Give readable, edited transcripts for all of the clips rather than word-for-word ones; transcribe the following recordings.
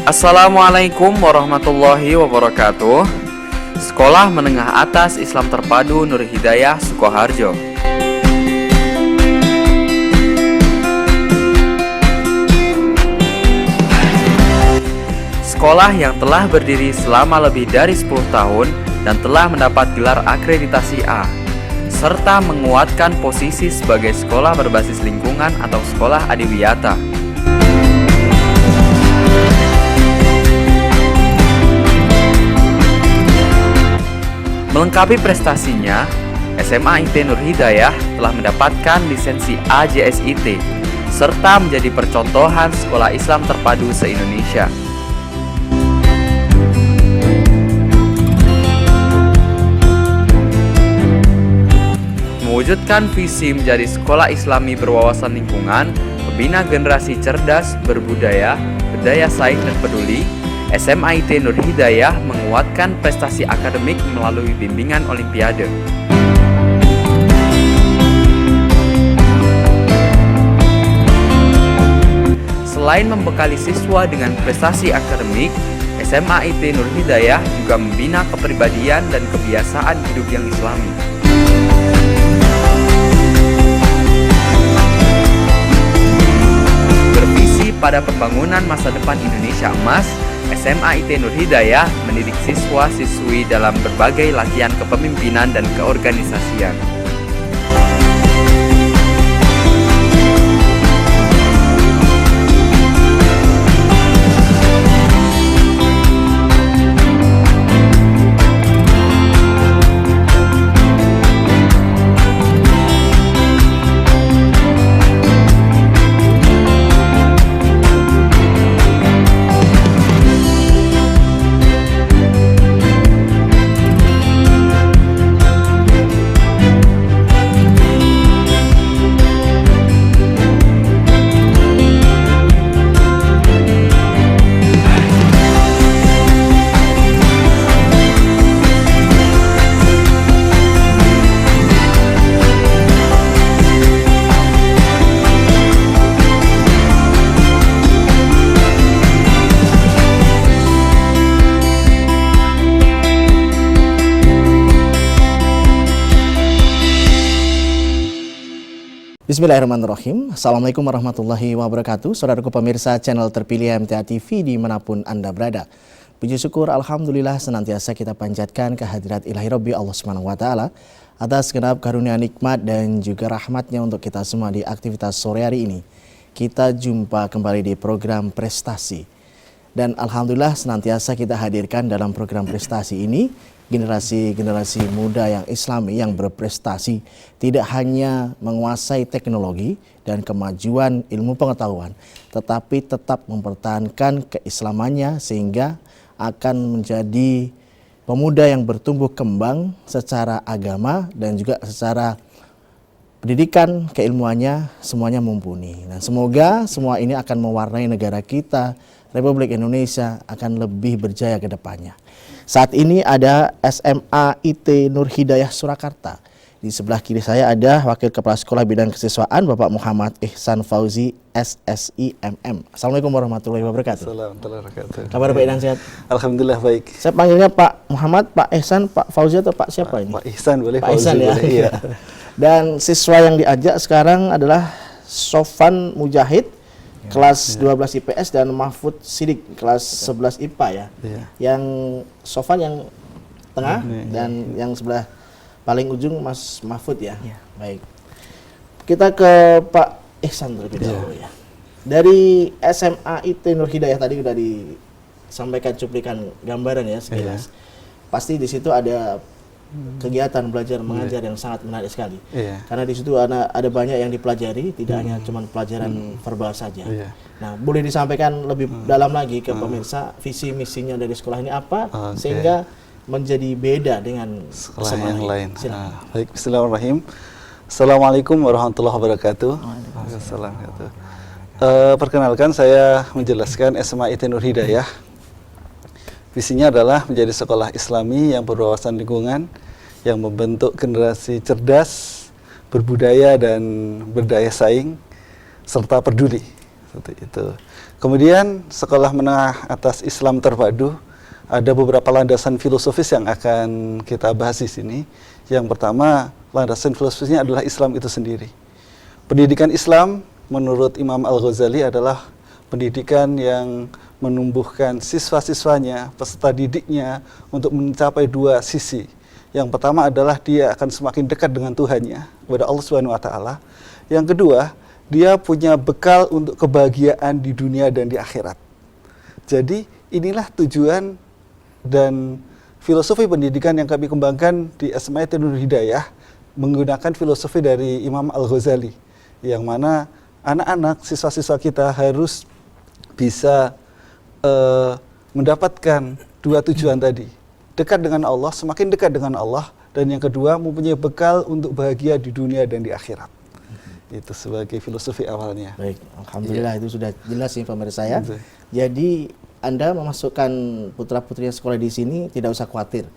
Assalamualaikum warahmatullahi wabarakatuh. Sekolah Menengah Atas Islam Terpadu Nur Hidayah Sukoharjo. Sekolah yang telah berdiri selama lebih dari 10 tahun dan telah mendapat gelar akreditasi A, serta menguatkan posisi sebagai sekolah berbasis lingkungan atau sekolah adiwiyata. Melengkapi prestasinya, SMA IT Nur Hidayah telah mendapatkan lisensi AJSIT, serta menjadi percontohan sekolah Islam terpadu se-Indonesia. Mewujudkan visi menjadi sekolah Islami berwawasan lingkungan, pembina generasi cerdas, berbudaya, berdaya saing dan peduli, SMA IT Nur Hidayah menguatkan prestasi akademik melalui bimbingan Olimpiade. Selain membekali siswa dengan prestasi akademik, SMA IT Nur Hidayah juga membina kepribadian dan kebiasaan hidup yang Islami. Bervisi pada pembangunan masa depan Indonesia emas, SMA IT Nur Hidayah mendidik siswa-siswi dalam berbagai latihan kepemimpinan dan keorganisasian. Bismillahirrahmanirrahim. Assalamualaikum warahmatullahi wabarakatuh. Saudaraku pemirsa channel terpilih MTA TV dimanapun Anda berada. Puji syukur Alhamdulillah senantiasa kita panjatkan kehadirat ilahi Rabbi Allah Subhanahu wa Ta'ala atas genap karunia nikmat dan juga rahmatnya untuk kita semua di aktivitas sore hari ini. Kita jumpa kembali di program prestasi. Dan Alhamdulillah senantiasa kita hadirkan dalam program prestasi ini generasi-generasi muda yang Islami yang berprestasi, tidak hanya menguasai teknologi dan kemajuan ilmu pengetahuan, tetapi tetap mempertahankan keislamannya sehingga akan menjadi pemuda yang bertumbuh kembang secara agama dan juga secara pendidikan keilmuannya semuanya mumpuni. Dan semoga semua ini akan mewarnai negara kita, Republik Indonesia akan lebih berjaya ke depannya. Saat ini ada SMA IT Nur Hidayah Surakarta. Di sebelah kiri saya ada Wakil Kepala Sekolah Bidang Kesiswaan Bapak Muhammad Ihsan Fauzi SSIMM. Assalamualaikum warahmatullahi wabarakatuh. Assalamualaikum warahmatullahi wabarakatuh. Kabar baik dan sehat? Alhamdulillah baik. Saya panggilnya Pak Muhammad, Pak Ihsan, Pak Fauzi atau Pak siapa ini? Pak Ihsan boleh, Pak Fauzi Ihsan ya. boleh, iya. Dan siswa yang diajak sekarang adalah Sofan Mujahid kelas 12 IPS dan Mahfud Sidik kelas 11 IPA ya. Yang Sofan yang tengah dan yang sebelah paling ujung Mas Mahfud ya. Baik. Kita ke Pak Ihsan terlebih dahulu ya. Dari SMA IT Nur Hidayah tadi sudah disampaikan cuplikan gambaran ya sekilas. Pasti di situ ada kegiatan belajar mengajar yang sangat menarik sekali. Karena di situ ada banyak yang dipelajari, tidak hanya cuma pelajaran verbal saja. Nah, boleh disampaikan lebih dalam lagi ke pemirsa visi misinya dari sekolah ini apa sehingga menjadi beda dengan sekolah yang lain. Baik, bismillahirrahmanirrahim. Assalamualaikum warahmatullahi wabarakatuh. Waalaikumsalam. Perkenalkan, saya menjelaskan SMA IT Nur Hidayah. Visinya adalah menjadi sekolah Islami yang berwawasan lingkungan, yang membentuk generasi cerdas, berbudaya dan berdaya saing, serta peduli. Seperti itu. Kemudian sekolah menengah atas Islam terpadu, ada beberapa landasan filosofis yang akan kita bahas di sini. Yang pertama, landasan filosofisnya adalah Islam itu sendiri. Pendidikan Islam menurut Imam Al-Ghazali adalah pendidikan yang menumbuhkan siswa-siswanya, peserta didiknya untuk mencapai dua sisi. Yang pertama adalah dia akan semakin dekat dengan Tuhannya, kepada Allah Subhanahu wa taala. Yang kedua, dia punya bekal untuk kebahagiaan di dunia dan di akhirat. Jadi inilah tujuan dan filosofi pendidikan yang kami kembangkan di SMA Nur Hidayah menggunakan filosofi dari Imam Al-Ghazali, yang mana anak-anak, siswa-siswa kita harus bisa mendapatkan dua tujuan tadi. Dekat dengan Allah, semakin dekat dengan Allah, dan yang kedua mempunyai bekal untuk bahagia di dunia dan di akhirat. Itu sebagai filosofi awalnya. Baik, alhamdulillah itu sudah jelas nih pemirsa ya. Betul. Jadi Anda memasukkan putra-putrinya sekolah di sini tidak usah khawatir.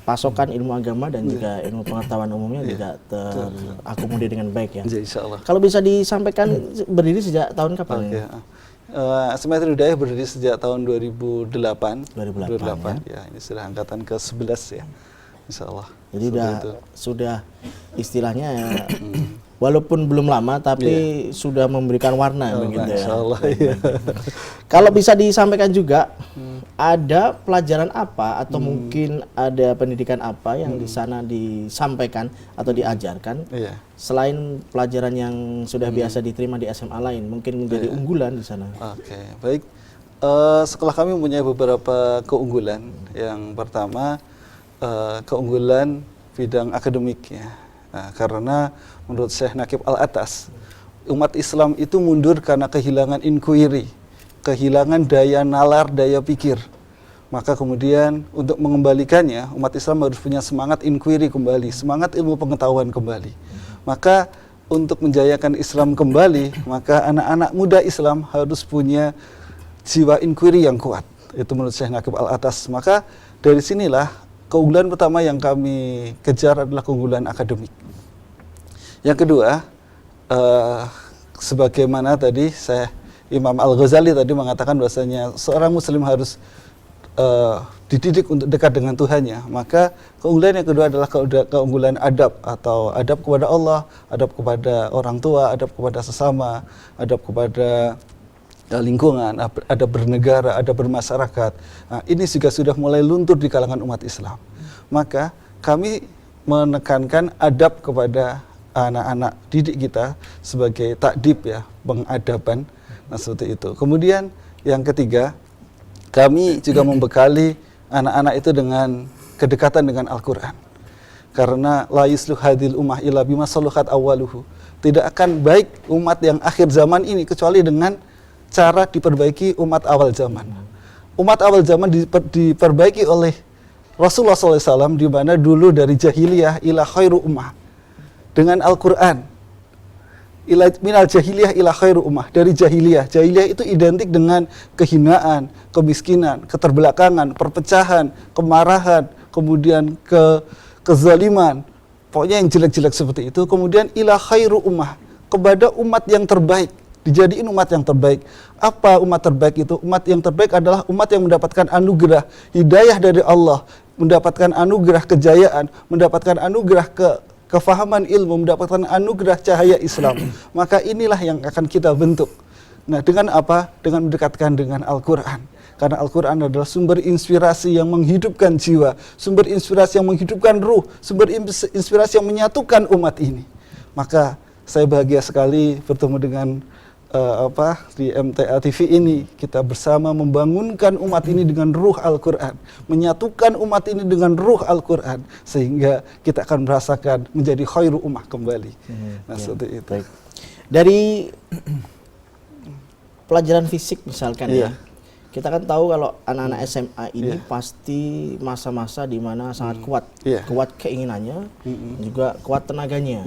Pasokan ilmu agama dan juga ilmu pengetahuan umumnya juga terakomodir dengan baik ya. Insya Allah. Kalau bisa disampaikan berdiri sejak tahun kapan? Oke. SMA Nur Hidayah berdiri sejak tahun 2008. 2008 ya. Ini sudah angkatan ke-11 ya. Insya Allah. Jadi sudah istilahnya walaupun belum lama tapi sudah memberikan warna begitu ya. Insya Allah, iya. Kalau bisa disampaikan juga ada pelajaran apa atau mungkin ada pendidikan apa yang di sana disampaikan atau diajarkan selain pelajaran yang sudah biasa diterima di SMA lain, mungkin menjadi unggulan di sana. Oke, baik. Sekolah kami mempunyai beberapa keunggulan. Yang pertama, keunggulan bidang akademik ya. Nah, karena menurut Syekh Naqib Al-Atas, umat Islam itu mundur karena kehilangan inquiry, kehilangan daya nalar, daya pikir. Maka kemudian untuk mengembalikannya, umat Islam harus punya semangat inquiry kembali, semangat ilmu pengetahuan kembali. Maka untuk menjayakan Islam kembali, maka anak-anak muda Islam harus punya jiwa inquiry yang kuat. Itu menurut Syekh Naqib Al-Atas. Maka dari sinilah keunggulan pertama yang kami kejar adalah keunggulan akademik. Yang kedua, sebagaimana tadi Imam Al-Ghazali tadi mengatakan bahwasanya seorang muslim harus dididik untuk dekat dengan Tuhannya. Maka keunggulan yang kedua adalah keunggulan adab, atau adab kepada Allah, adab kepada orang tua, adab kepada sesama, adab kepada lingkungan, adab bernegara, adab bermasyarakat. Nah, ini juga sudah mulai luntur di kalangan umat Islam. Maka kami menekankan adab kepada anak-anak didik kita sebagai takdib ya, pengadaban. Nah, seperti itu. Kemudian yang ketiga, kami juga membekali anak-anak itu dengan kedekatan dengan Al-Quran. Karena la yusluh hadhil ummah illa bima saluhat awwaluhu. Tidak akan baik umat yang akhir zaman ini kecuali dengan cara diperbaiki umat awal zaman. Umat awal zaman diperbaiki oleh Rasulullah SAW, di mana dulu dari jahiliyah ila khairu ummah. Dengan Al-Quran, minal jahiliyah ila khairu ummah, dari jahiliyah. Jahiliyah itu identik dengan kehinaan, kemiskinan, keterbelakangan, perpecahan, kemarahan, kemudian kezaliman, pokoknya yang jelek-jelek seperti itu. Kemudian ila khairu ummah, kepada umat yang terbaik, dijadiin umat yang terbaik. Apa umat terbaik itu? Umat yang terbaik adalah umat yang mendapatkan anugerah hidayah dari Allah, mendapatkan anugerah kejayaan, mendapatkan anugerah kefahaman ilmu, mendapatkan anugerah cahaya Islam. Maka inilah yang akan kita bentuk. Nah, dengan apa? Dengan mendekatkan dengan Al-Quran. Karena Al-Quran adalah sumber inspirasi yang menghidupkan jiwa, sumber inspirasi yang menghidupkan ruh, sumber inspirasi yang menyatukan umat ini. Maka saya bahagia sekali bertemu dengan di MTA TV ini. Kita bersama membangunkan umat ini dengan ruh Al-Quran, menyatukan umat ini dengan ruh Al-Quran, sehingga kita akan merasakan menjadi khairu ummah kembali. Seperti itu. Baik. Dari pelajaran fisik misalkan ya, kita kan tahu kalau anak-anak SMA ini pasti masa-masa di mana sangat kuat, kuat keinginannya, juga kuat tenaganya.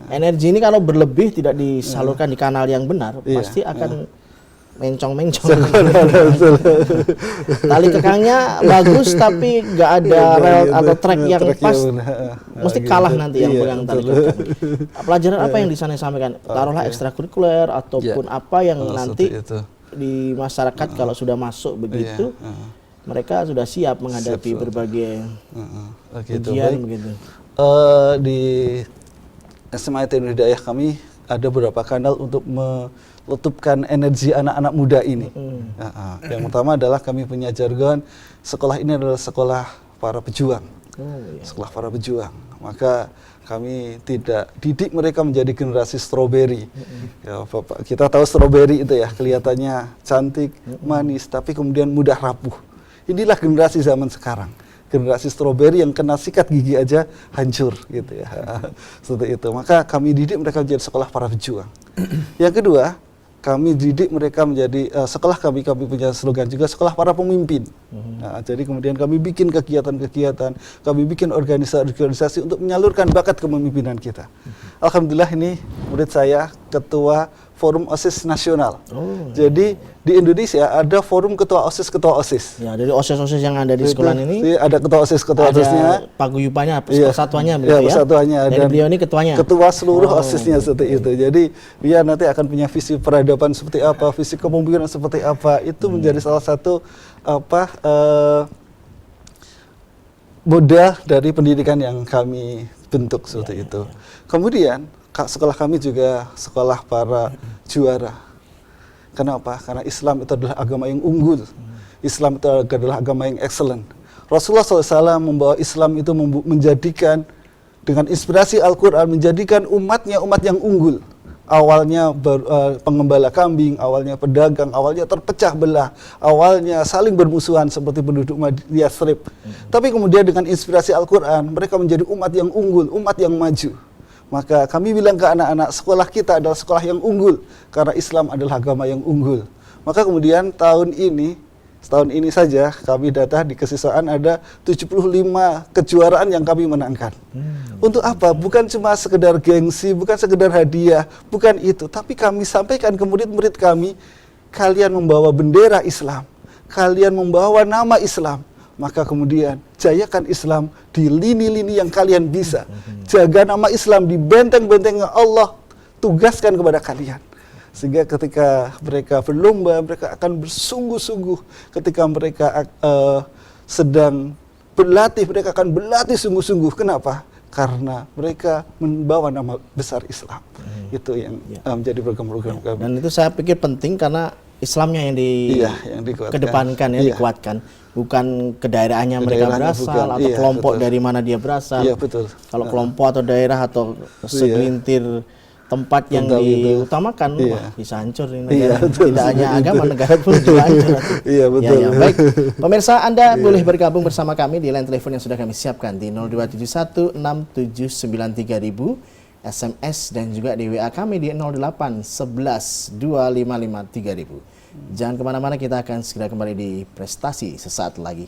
Energi ini kalau berlebih tidak disalurkan di kanal yang benar, pasti akan mencong-mencong. Tali kekangnya bagus tapi nggak ada rel atau track yang pas, mesti kalah nanti yang pegang tali kekang. Pelajaran apa yang di sana disampaikan? Taruhlah ekstrakurikuler ataupun apa yang nanti di masyarakat kalau sudah masuk begitu, mereka sudah siap menghadapi berbagai ujian begitu. Di SMA IT Nur Hidayah kami ada beberapa kanal untuk meletupkan energi anak-anak muda ini. Yang pertama adalah kami punya jargon, sekolah ini adalah sekolah para pejuang. Sekolah para pejuang. Maka kami tidak didik mereka menjadi generasi stroberi. Ya, Bapak, kita tahu stroberi itu ya, kelihatannya cantik, manis, tapi kemudian mudah rapuh. Inilah generasi zaman sekarang. Generasi stroberi yang kena sikat gigi aja hancur gitu ya. Seperti itu. Maka kami didik mereka menjadi sekolah para pejuang. Yang kedua, kami didik mereka menjadi sekolah kami punya slogan juga sekolah para pemimpin. Nah, jadi kemudian kami bikin kegiatan-kegiatan, kami bikin organisasi untuk menyalurkan bakat kepemimpinan kita. Alhamdulillah ini murid saya ketua Forum OSIS Nasional. Jadi di Indonesia ada forum ketua OSIS. Ya, dari OSIS yang ada di sekolah ini ada ketua OSIS-nya, paguyubannya, persatuannya ya, persatuannya, dan beliau ini ketuanya. Ketua seluruh OSIS-nya seperti itu. Jadi dia nanti akan punya visi peradaban seperti apa, visi kepemimpinan seperti apa. Itu menjadi salah satu modal dari pendidikan yang kami bentuk seperti itu. Kemudian sekolah kami juga sekolah para juara. Kenapa? Karena Islam itu adalah agama yang unggul. Islam itu adalah agama yang excellent. Rasulullah SAW membawa Islam itu menjadikan dengan inspirasi Al-Quran, menjadikan umatnya umat yang unggul. Awalnya pengembala kambing, awalnya pedagang, awalnya terpecah belah, awalnya saling bermusuhan seperti penduduk Yathrib. Tapi kemudian dengan inspirasi Al-Quran, mereka menjadi umat yang unggul, umat yang maju. Maka kami bilang ke anak-anak, sekolah kita adalah sekolah yang unggul, karena Islam adalah agama yang unggul. Maka kemudian tahun ini saja kami data di kesiswaan ada 75 kejuaraan yang kami menangkan. Untuk apa? Bukan cuma sekedar gengsi, bukan sekedar hadiah, bukan itu. Tapi kami sampaikan ke murid-murid kami, kalian membawa bendera Islam, kalian membawa nama Islam. Maka kemudian jayakan Islam di lini-lini yang kalian bisa. Jaga nama Islam di benteng-benteng yang Allah tugaskan kepada kalian. Sehingga ketika mereka berlomba, mereka akan bersungguh-sungguh. Ketika mereka sedang berlatih, mereka akan berlatih sungguh-sungguh. Kenapa? Karena mereka membawa nama besar Islam. Itu yang menjadi program-program kami. Dan itu saya pikir penting karena Islamnya yang dikedepankan, dikuatkan, bukan ke daerahnya mereka berasal atau kelompok dari mana dia berasal. Iya, betul. Kalau kelompok atau daerah atau segelintir tempat yang diutamakan, bisa hancur ini negara. Tidak hanya agama, negara pun juga hancur. Iya, betul. Ya. Baik, pemirsa, Anda boleh bergabung bersama kami di line telepon yang sudah kami siapkan di 02716793000, SMS dan juga di WA kami di 08112553.000. Jangan kemana-mana, kita akan segera kembali di Prestasi sesaat lagi.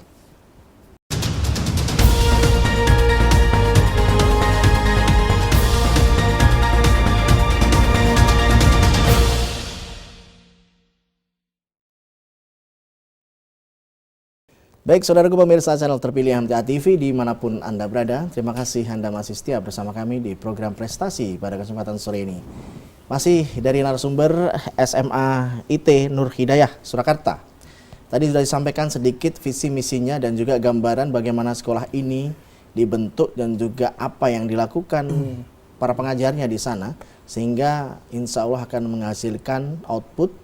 Baik, saudaraku pemirsa channel terpilih MTA TV dimanapun Anda berada, terima kasih Anda masih setia bersama kami di program Prestasi pada kesempatan sore ini. Masih dari narasumber SMA IT Nur Hidayah, Surakarta. Tadi sudah disampaikan sedikit visi misinya dan juga gambaran bagaimana sekolah ini dibentuk dan juga apa yang dilakukan para pengajarnya di sana, sehingga insya Allah akan menghasilkan output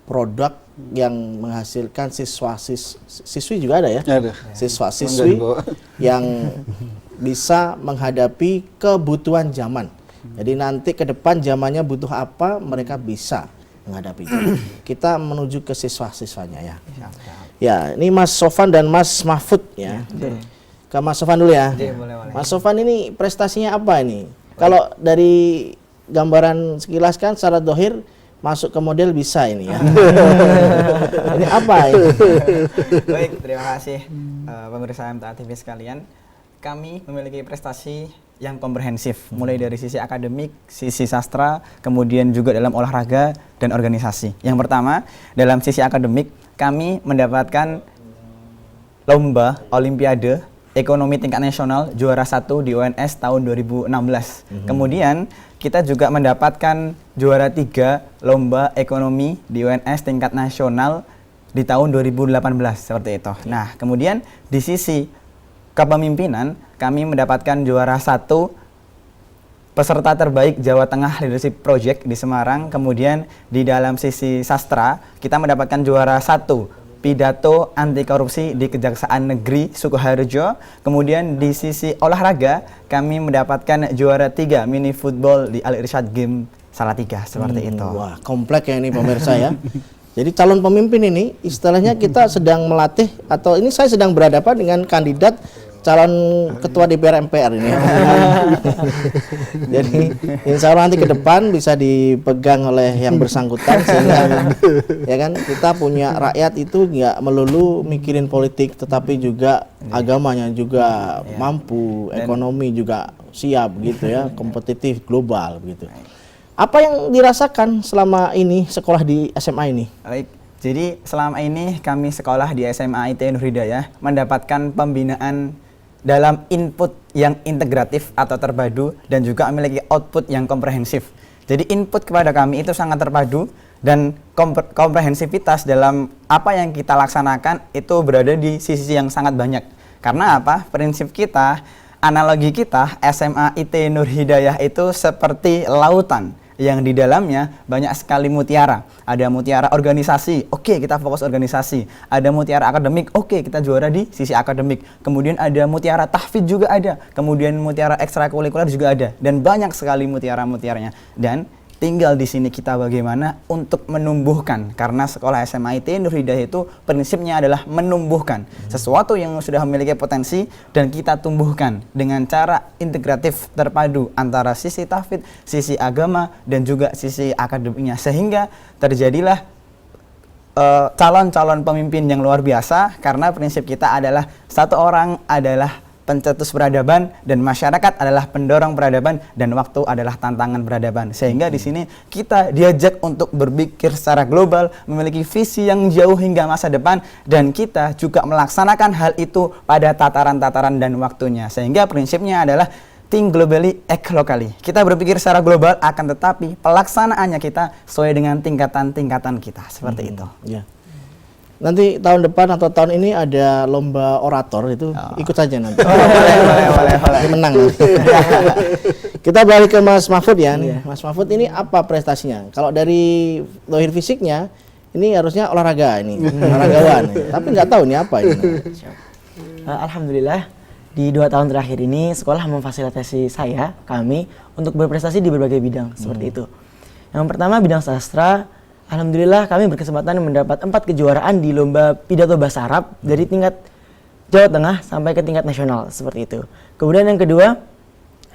produk yang menghasilkan siswi juga ada ya, siswa-siswi yang bisa menghadapi kebutuhan zaman. Jadi nanti ke depan zamannya butuh apa, mereka bisa menghadapi itu. Kita menuju ke siswa-siswanya ya. Ya, ini Mas Sofan dan Mas Mahfud ya. Ke Mas Sofan dulu ya. Mas Sofan ini prestasinya apa ini? Kalau dari gambaran sekilas kan secara dohir masuk ke model bisa ini ya. Ini apa ini? Baik, terima kasih pemirsa MTA TV sekalian. Kami memiliki prestasi yang komprehensif, mulai dari sisi akademik, sisi sastra, kemudian juga dalam olahraga dan organisasi. Yang pertama, dalam sisi akademik, kami mendapatkan lomba Olimpiade Ekonomi tingkat nasional juara 1 di UNS tahun 2016. Kemudian kita juga mendapatkan juara 3 lomba ekonomi di UNS tingkat nasional di tahun 2018 seperti itu. Nah, kemudian di sisi kepemimpinan kami mendapatkan juara 1 peserta terbaik Jawa Tengah Leadership Project di Semarang. Kemudian di dalam sisi sastra kita mendapatkan juara 1 pidato anti korupsi di Kejaksaan Negeri Sukoharjo. Kemudian di sisi olahraga kami mendapatkan juara 3 mini football di Al Irsyad Game Salatiga seperti itu. Wah, komplek ya ini pemirsa ya. Jadi calon pemimpin ini istilahnya kita sedang melatih atau ini saya sedang berhadapan dengan kandidat calon ketua DPR MPR ini. Jadi insya Allah nanti ke depan bisa dipegang oleh yang bersangkutan sehingga ya kan kita punya rakyat itu nggak melulu mikirin politik tetapi juga agamanya juga mampu, ekonomi juga siap gitu ya, kompetitif global gitu. Apa yang dirasakan selama ini sekolah di SMA ini? Baik, jadi selama ini kami sekolah di SMA IT Nur Hidayah mendapatkan pembinaan dalam input yang integratif atau terpadu dan juga memiliki output yang komprehensif. Jadi input kepada kami itu sangat terpadu dan komprehensivitas dalam apa yang kita laksanakan itu berada di sisi yang sangat banyak. Karena apa? Prinsip kita, analogi kita SMA IT Nur Hidayah itu seperti lautan yang di dalamnya banyak sekali mutiara. Ada mutiara organisasi, oke kita fokus organisasi. Ada mutiara akademik, oke kita juara di sisi akademik. Kemudian ada mutiara tahfidz juga ada. Kemudian mutiara ekstrakurikuler juga ada. Dan banyak sekali mutiara-mutiaranya. Dan tinggal di sini kita bagaimana untuk menumbuhkan. Karena sekolah SMA IT Nur Hidayah itu prinsipnya adalah menumbuhkan sesuatu yang sudah memiliki potensi dan kita tumbuhkan dengan cara integratif terpadu antara sisi tahfidz, sisi agama dan juga sisi akademiknya sehingga terjadilah calon-calon pemimpin yang luar biasa karena prinsip kita adalah satu orang adalah pencetus peradaban dan masyarakat adalah pendorong peradaban dan waktu adalah tantangan peradaban. Sehingga di sini kita diajak untuk berpikir secara global, memiliki visi yang jauh hingga masa depan dan kita juga melaksanakan hal itu pada tataran-tataran dan waktunya. Sehingga prinsipnya adalah think globally, act locally. Kita berpikir secara global akan tetapi pelaksanaannya kita sesuai dengan tingkatan-tingkatan kita. Seperti itu. Ya. Nanti tahun depan atau tahun ini ada lomba orator itu ikut saja nanti. Boleh. Menang. Kita balik ke Mas Mahfud ya. Mas Mahfud ini apa prestasinya? Kalau dari lahir fisiknya ini harusnya olahraga ini, olahragawan. Tapi nggak tahu nih apa ini. Alhamdulillah di 2 tahun terakhir ini sekolah memfasilitasi kami untuk berprestasi di berbagai bidang seperti itu. Yang pertama bidang sastra. Alhamdulillah kami berkesempatan mendapat 4 kejuaraan di lomba pidato bahasa Arab dari tingkat Jawa Tengah sampai ke tingkat nasional seperti itu. Kemudian yang kedua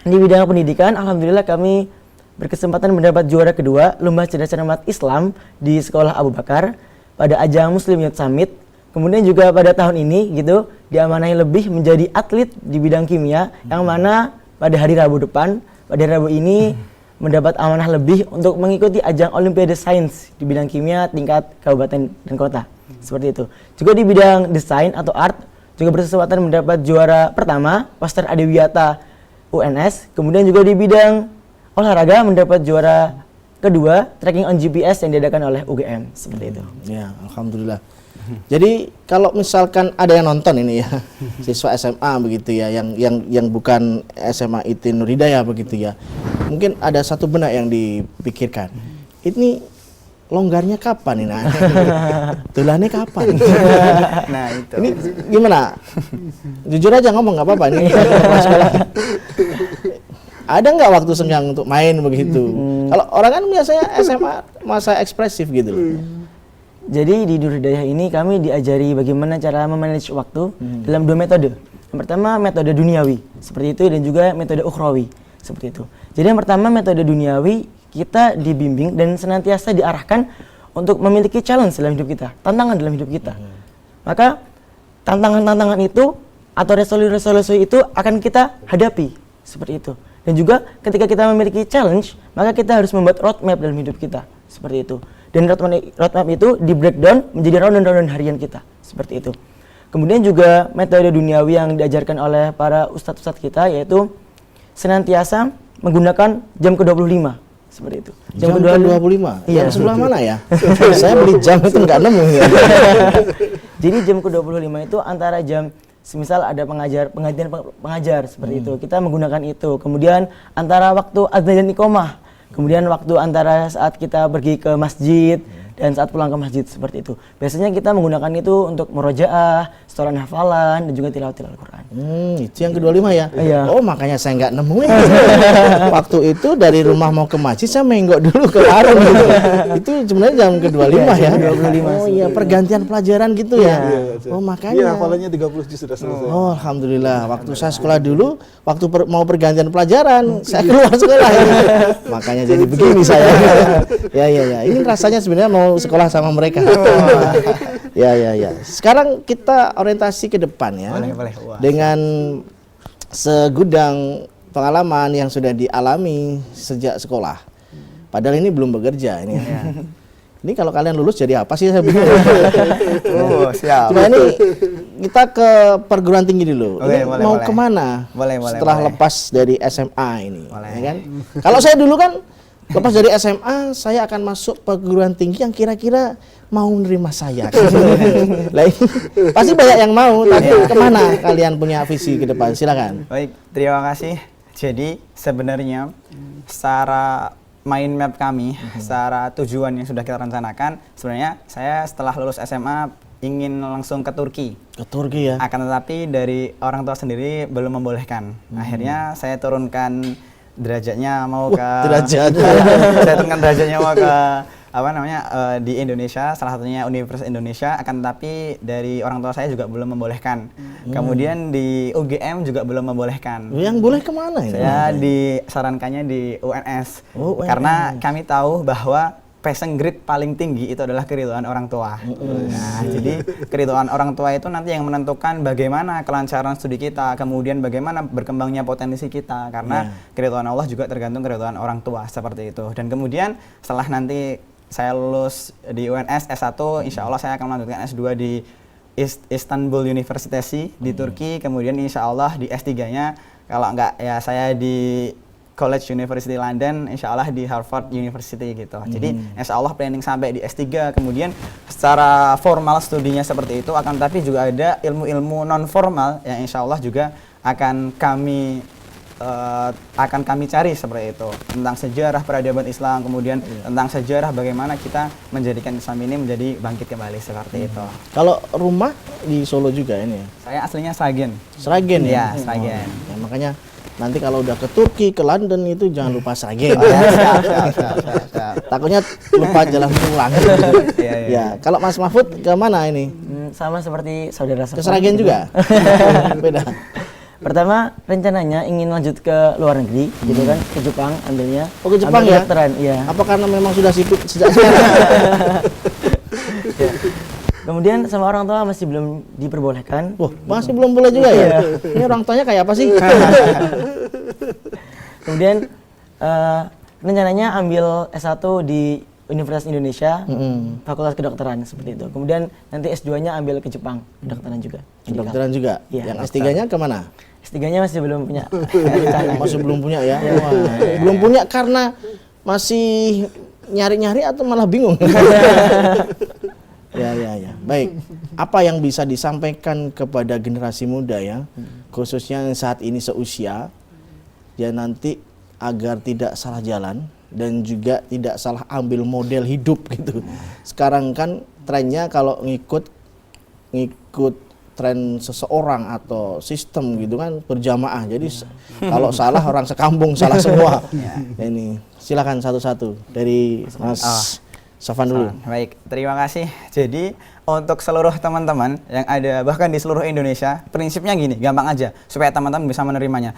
di bidang pendidikan, alhamdulillah kami berkesempatan mendapat juara kedua lomba cerdas cermat Islam di sekolah Abu Bakar pada ajang Muslim Youth Summit. Kemudian juga pada tahun ini gitu diamanahi lebih menjadi atlet di bidang kimia yang mana pada hari Rabu depan, pada Rabu ini mendapat amanah lebih untuk mengikuti ajang Olimpiade Sains di bidang kimia tingkat kabupaten dan kota. Seperti itu. Juga di bidang desain atau art juga berkesempatan mendapat juara pertama poster Adewiyata UNS. Kemudian juga di bidang olahraga mendapat juara kedua tracking on GPS yang diadakan oleh UGM. Seperti itu. Ya, alhamdulillah. Jadi kalau misalkan ada yang nonton ini ya, siswa SMA begitu ya, yang bukan SMA IT Nur Hidayah begitu ya, mungkin ada satu benak yang dipikirkan. Ini longgarnya kapan ini? Tulannya kapan? Nah itu. Ini gimana? Jujur aja ngomong nggak apa-apa ini. Ada nggak waktu senggang untuk main begitu? Kalau orang kan biasanya SMA masa ekspresif gitu loh. Jadi di Nur Hidayah ini kami diajari bagaimana cara memanage waktu dalam 2 metode. Yang pertama metode duniawi, seperti itu, dan juga metode ukhrawi, seperti itu. Jadi yang pertama metode duniawi, kita dibimbing dan senantiasa diarahkan untuk memiliki challenge dalam hidup kita, tantangan dalam hidup kita. Maka tantangan-tantangan itu atau resolusi-resolusi itu akan kita hadapi, seperti itu. Dan juga ketika kita memiliki challenge, maka kita harus membuat roadmap dalam hidup kita, seperti itu. Dan roadmap itu di breakdown menjadi round harian kita, seperti itu. Kemudian juga metode duniawi yang diajarkan oleh para ustadz-ustadz kita yaitu senantiasa menggunakan jam ke-25, seperti itu. Jam ke-25? Iya. Yang sebelah mana ya? Saya beli jam itu nggak nemu ya. Jadi jam ke-25 itu antara jam semisal ada penggantian pengajar seperti itu. Kita menggunakan itu. Kemudian antara waktu adzan dan iqomah. Kemudian waktu antara saat kita pergi ke masjid dan saat pulang ke masjid seperti itu. Biasanya kita menggunakan itu untuk murojaah, setoran hafalan dan juga tilawat Al-Qur'an. Itu yang ke-25 ya? Iya. Oh, makanya saya nggak nemuin. Waktu itu dari rumah mau ke masjid saya menggok dulu ke warung gitu. Itu sebenarnya jam ke-25 Iya, ya? jam 25. Oh iya, pergantian pelajaran gitu ya? Oh, makanya. Iya, hafalannya 30 juz sudah selesai. Oh, alhamdulillah. Waktu saya sekolah dulu, waktu mau pergantian pelajaran, saya keluar sekolah. Makanya jadi begini saya. Ya. Ini rasanya sebenarnya mau sekolah sama mereka. Ya. Sekarang kita orientasi ke depan ya. Boleh. Wah. Dengan segudang pengalaman yang sudah dialami sejak sekolah. Padahal ini belum bekerja ini. Ini kalau kalian lulus jadi apa sih, saya bingung. Oh, siap. Cuma ini kita ke perguruan tinggi dulu. Oke, Ini boleh, mau boleh. kemana? Boleh, setelah boleh. lepas dari SMA ini, Boleh. ya kan? Kalau saya dulu kan lepas dari SMA, saya akan masuk perguruan tinggi yang kira-kira mau menerima saya. Lah, ini pasti banyak yang mau. Tapi kemana kalian punya visi ke depan? Silakan. Baik, terima kasih. Jadi sebenarnya secara mind map kami, secara tujuan yang sudah kita rencanakan, sebenarnya saya setelah lulus SMA ingin langsung ke Turki. Ke Turki ya. Akan tetapi dari orang tua sendiri belum membolehkan. Akhirnya saya turunkan derajatnya mau ke derajatnya. saya turunkan derajatnya mau ke di Indonesia, salah satunya Universitas Indonesia, akan tetapi dari orang tua saya juga belum membolehkan. Kemudian di UGM juga belum membolehkan. Yang boleh kemana ini? Saya disarankannya di UNS. Oh, UNS. Karena kami tahu bahwa passing grade paling tinggi itu adalah keridhaan orang tua. Nah, jadi keridhaan orang tua itu nanti yang menentukan bagaimana kelancaran studi kita, kemudian bagaimana berkembangnya potensi kita, karena keridhaan Allah juga tergantung keridhaan orang tua, seperti itu. Dan kemudian setelah nanti saya lulus di UNS S1, insya Allah saya akan melanjutkan S2 di Istanbul University di Turki, kemudian insya Allah di S3-nya, kalau enggak ya saya di College University London, insya Allah di Harvard University gitu. Jadi insya Allah planning sampai di S3, kemudian secara formal studinya seperti itu, akan tapi juga ada ilmu-ilmu non formal yang insya Allah juga akan kami cari seperti itu, tentang sejarah peradaban Islam, kemudian tentang sejarah bagaimana kita menjadikan Islam ini menjadi bangkit kembali seperti itu. Kalau rumah di Solo juga ini ya? Saya aslinya Sragen. Sragen ya? Iya, Sragen. Ya, makanya nanti kalau udah ke Turki, ke London itu jangan lupa Sragen. Siap. Takutnya lupa jalan pulang. Iya. Ya, kalau Mas Mahfud ke mana ini? Sama seperti saudara Ke Sragen juga? Beda. Pertama rencananya ingin lanjut ke luar negeri, gitu kan, ke Jepang ambilnya. Oh, ke Jepang ambil ya? kedokteran, iya. Apa karena memang sudah sibuk sejak sekarang? Kemudian sama orang tua masih belum diperbolehkan. Wah, masih belum boleh juga ya? Ini orang tuanya kayak apa sih? Kemudian rencananya ambil S1 di Universitas Indonesia, Fakultas Kedokteran seperti itu. Kemudian nanti S2-nya ambil ke Jepang, kedokteran juga. Kedokteran juga? Iya, Yang S3-nya kemana? S3-nya masih belum punya rencana. Masih belum punya ya? Wah, belum punya karena masih nyari-nyari atau malah bingung? Ya. Baik. Apa yang bisa disampaikan kepada generasi muda ya, khususnya yang saat ini seusia, ya nanti agar tidak salah jalan dan juga tidak salah ambil model hidup gitu. Sekarang kan trennya kalau ngikut tren seseorang atau sistem gitu kan berjamaah. Jadi kalau salah orang sekampung salah semua. Ini silakan satu-satu dari Mas Safan dulu. Baik, terima kasih. Jadi untuk seluruh teman-teman yang ada bahkan di seluruh Indonesia, prinsipnya gini, gampang aja supaya teman-teman bisa menerimanya.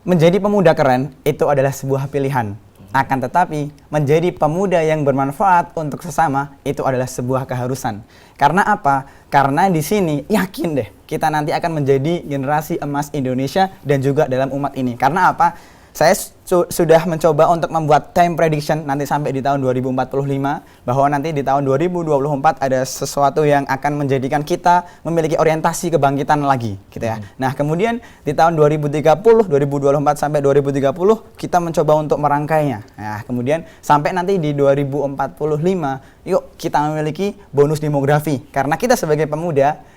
Menjadi pemuda keren itu adalah sebuah pilihan. Akan tetapi menjadi pemuda yang bermanfaat untuk sesama itu adalah sebuah keharusan. Karena apa? Karena di sini yakin deh kita nanti akan menjadi generasi emas Indonesia dan juga dalam umat ini. Karena apa? Saya sudah mencoba untuk membuat time prediction nanti sampai di tahun 2045, bahwa nanti di tahun 2024 ada sesuatu yang akan menjadikan kita memiliki orientasi kebangkitan lagi gitu ya. Nah, kemudian di tahun 2030, 2024 sampai 2030 kita mencoba untuk merangkainya. Nah, kemudian sampai nanti di 2045 yuk kita memiliki bonus demografi, karena kita sebagai pemuda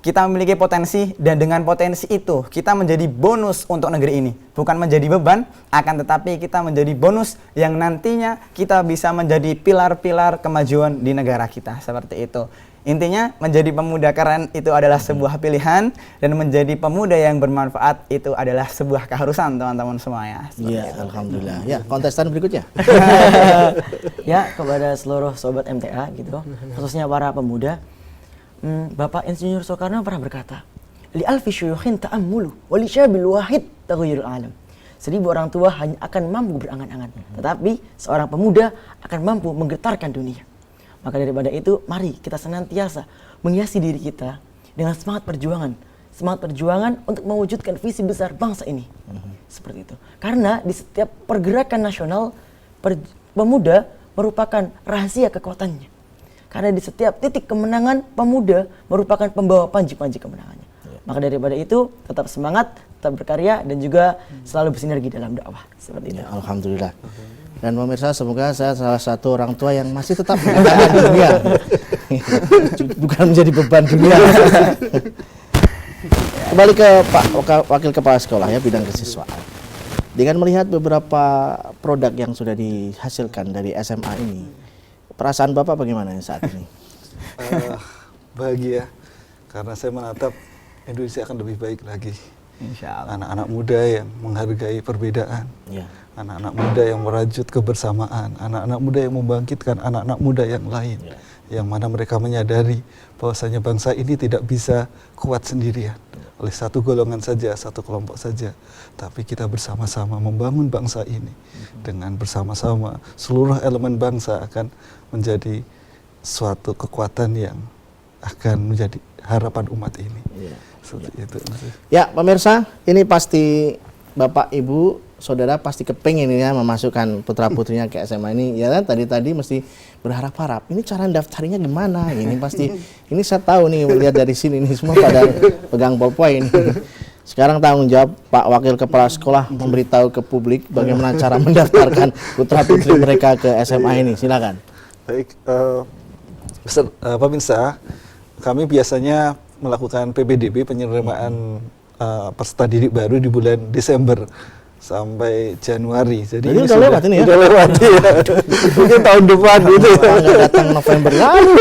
kita memiliki potensi, dan dengan potensi itu kita menjadi bonus untuk negeri ini, bukan menjadi beban, akan tetapi kita menjadi bonus yang nantinya kita bisa menjadi pilar-pilar kemajuan di negara kita, seperti itu. Intinya menjadi pemuda keren itu adalah sebuah pilihan, dan menjadi pemuda yang bermanfaat itu adalah sebuah keharusan teman-teman semuanya. Iya, alhamdulillah. Ya, kontestan berikutnya. Ya, kepada seluruh sobat MTA gitu, khususnya para pemuda, Bapak Insinyur Soekarno pernah berkata, li alfi syuyukhin ta'ammulu wa li syabil wahid taghayyurul alam. 1000 orang tua hanya akan mampu berangan-angan, tetapi seorang pemuda akan mampu menggetarkan dunia. Maka daripada itu, mari kita senantiasa menghiasi diri kita dengan semangat perjuangan untuk mewujudkan visi besar bangsa ini. Seperti itu. Karena di setiap pergerakan nasional, pemuda merupakan rahasia kekuatannya. Karena di setiap titik kemenangan, pemuda merupakan pembawa panji-panji kemenangannya. Maka daripada itu, tetap semangat, tetap berkarya, dan juga selalu bersinergi dalam dakwah. Seperti itu. Ya, alhamdulillah. Dan pemirsa, semoga saya salah satu orang tua yang masih tetap menjaga dunia, bukan menjadi beban dunia. Kembali ke Pak Wakil Kepala Sekolah ya, bidang kesiswaan. Dengan melihat beberapa produk yang sudah dihasilkan dari SMA ini, perasaan Bapak bagaimana saat ini? Bahagia, karena saya menatap Indonesia akan lebih baik lagi. Insya Allah. Anak-anak muda yang menghargai perbedaan, Ya. anak-anak muda yang merajut kebersamaan, anak-anak muda yang membangkitkan anak-anak muda yang lain, yang mana mereka menyadari bahwasanya bangsa ini tidak bisa kuat sendirian oleh satu golongan saja, satu kelompok saja, tapi kita bersama-sama membangun bangsa ini. Dengan bersama-sama seluruh elemen bangsa akan menjadi suatu kekuatan yang akan menjadi harapan umat ini. Seperti itu. Ya, pemirsa, ini pasti Bapak, Ibu, Saudara pasti kepingin ini ya memasukkan putra-putrinya ke SMA ini. Ya kan, tadi mesti berharap-harap. Ini cara daftarnya gimana? Ini pasti, ini saya tahu nih, lihat dari sini nih semua pada pegang ballpoint. Sekarang tanggung jawab Pak Wakil Kepala Sekolah memberitahu ke publik bagaimana cara mendaftarkan putra-putri mereka ke SMA ini. Silakan. Baik, pemirsa, kami biasanya melakukan PPDB, penyeramaan peserta didik baru di bulan Desember sampai Januari. Jadi ini udah lewat ini ya? Udah lewat ya. Mungkin tahun depan gitu ya. Nggak datang November lalu.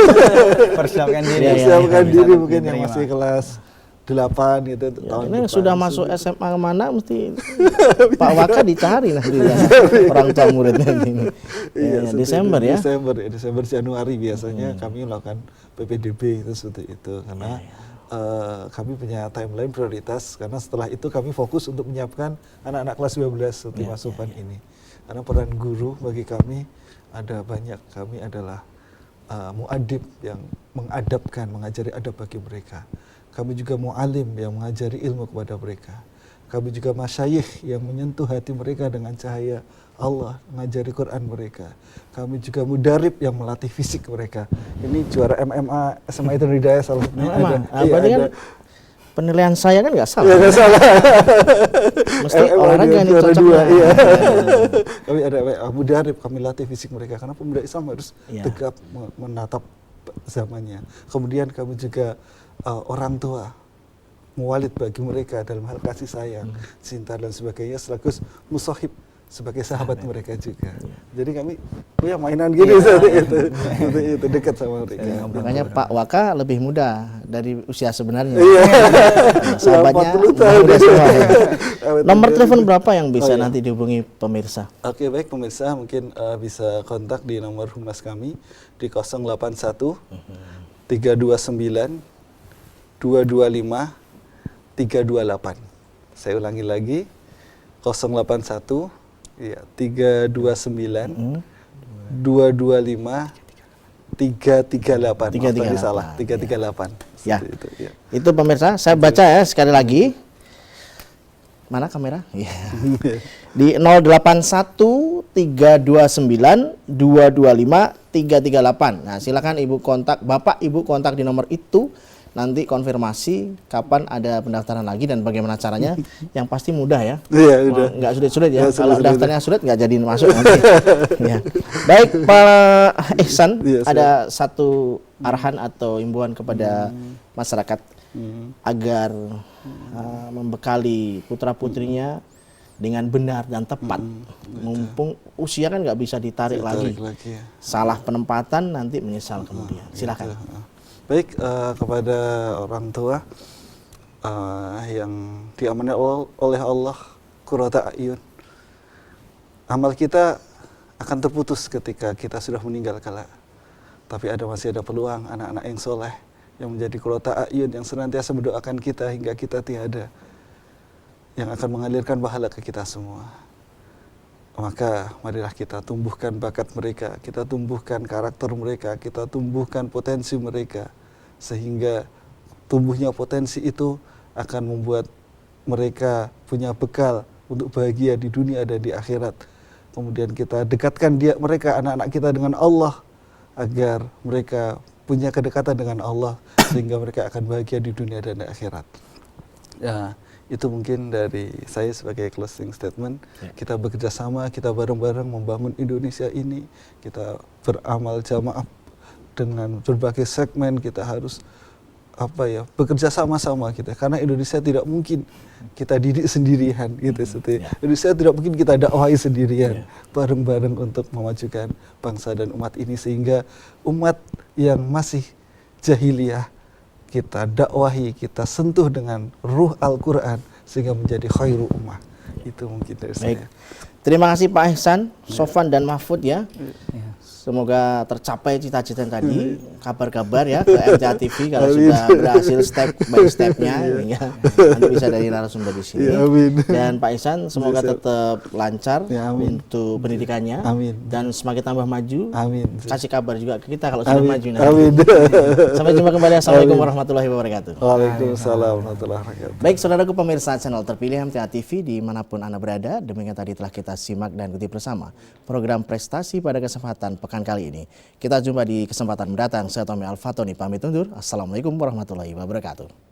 Persiapkan diri. Persiapkan diri mungkin yang masih kelas 8 gitu Ya, tahun ini depan. sudah masuk SMA mana mesti Pak Waka dicari nanti orang tua muridnya ini. Iya, Desember ya. Desember Januari biasanya kami melakukan PPDB itu seperti itu karena kami punya timeline prioritas karena setelah itu kami fokus untuk menyiapkan anak-anak kelas 12 seperti Mas Sofan ini. Karena peran guru bagi kami ada banyak. Kami adalah muadib yang mengadabkan, mengajari adab bagi mereka. Kami juga mu'alim yang mengajari ilmu kepada mereka. Kami juga masyayikh yang menyentuh hati mereka dengan cahaya Allah, mengajari Quran mereka. Kami juga mudarib yang melatih fisik mereka. Ini juara MMA SMA Itu Hidayah salah satunya. Berarti kan penilaian saya kan nggak salah. Iya, nggak salah. Mesti olahraga ini juara cocoknya. 2, iya. Kami ada mudarib, kami latih fisik mereka karena pemuda Islam harus tegap menatap zamannya. Kemudian kami juga orang tua, muwalid bagi mereka dalam hal kasih sayang, cinta dan sebagainya, selaku musohib sebagai sahabat mereka juga. Jadi kami mainan gini seperti itu dekat sama mereka. Makanya Pak Waka lebih muda dari usia sebenarnya. Iya. Sahabatnya 40 tahun. muda semua. Ya. Nomor telepon berapa yang bisa nanti dihubungi pemirsa? Oke, baik pemirsa, mungkin bisa kontak di nomor humas kami di 081 329 225 328. Saya ulangi lagi 081 ya 329 225 338. Tadi salah 338. Ya. Itu, ya. Itu pemirsa, saya baca ya sekali lagi. Mana kamera? Iya. Di 081 329 225 338. Nah, silakan Ibu kontak, Bapak Ibu kontak di nomor itu. Nanti konfirmasi kapan ada pendaftaran lagi dan bagaimana caranya. Yang pasti mudah ya. Iya, udah. Nggak sulit-sulit ya. Nggak Kalau sulit-sulit. daftarnya sulit nggak jadi masuk nanti. Ya. Baik, Pak Ihsan, Iya, ada satu arahan atau imbauan kepada masyarakat agar membekali putra-putrinya dengan benar dan tepat. Mumpung usia kan nggak bisa ditarik lagi. Ya. Salah penempatan nanti menyesal kemudian. Silakan. Baik, kepada orang tua yang diamani oleh Allah qurrata a'yun. Amal kita akan terputus ketika kita sudah meninggal kala. Tapi masih ada peluang anak-anak yang soleh yang menjadi qurrata a'yun, yang senantiasa mendoakan kita hingga kita tiada, yang akan mengalirkan pahala ke kita semua. Maka marilah kita tumbuhkan bakat mereka, kita tumbuhkan karakter mereka, kita tumbuhkan potensi mereka, sehingga tumbuhnya potensi itu akan membuat mereka punya bekal untuk bahagia di dunia dan di akhirat. Kemudian kita dekatkan mereka, anak-anak kita, dengan Allah, agar mereka punya kedekatan dengan Allah, sehingga mereka akan bahagia di dunia dan di akhirat. Ya, itu mungkin dari saya sebagai closing statement. Kita bekerja sama, kita bareng-bareng membangun Indonesia ini. Kita beramal jamaah dengan berbagai segmen. Kita harus bekerja sama-sama kita, karena Indonesia tidak mungkin kita didik sendirian gitu. Indonesia tidak mungkin kita dakwahi sendirian. Bareng-bareng untuk memajukan bangsa dan umat ini, sehingga umat yang masih jahiliyah kita dakwahi, kita sentuh dengan ruh Al-Quran sehingga menjadi khairu ummah. Itu mungkin dari saya. Terima kasih Pak Ihsan, Sofwan dan Mahfud ya. Semoga tercapai cita-cita tadi, kabar-kabar ya ke MTA TV kalau sudah berhasil step by stepnya, ya. Nanti bisa dari narasumber di sini. Ya, amin. Dan Pak Ihsan semoga tetap lancar Ya, amin. untuk pendidikannya, Amin. dan semakin tambah maju. Amin. Kasih kabar juga ke kita kalau sudah maju nanti. Amin. Sampai jumpa kembali. Assalamualaikum warahmatullahi wabarakatuh. Waalaikumsalam warahmatullahi wabarakatuh. Baik, saudaraku pemirsa channel terpilih MTA TV dimanapun Anda berada, demikian tadi telah kita simak dan ikuti bersama program prestasi pada kesempatan pekan kali ini. Kita jumpa di kesempatan mendatang. Saya Tommy Al-Fatoni pamit undur. Assalamualaikum warahmatullahi wabarakatuh.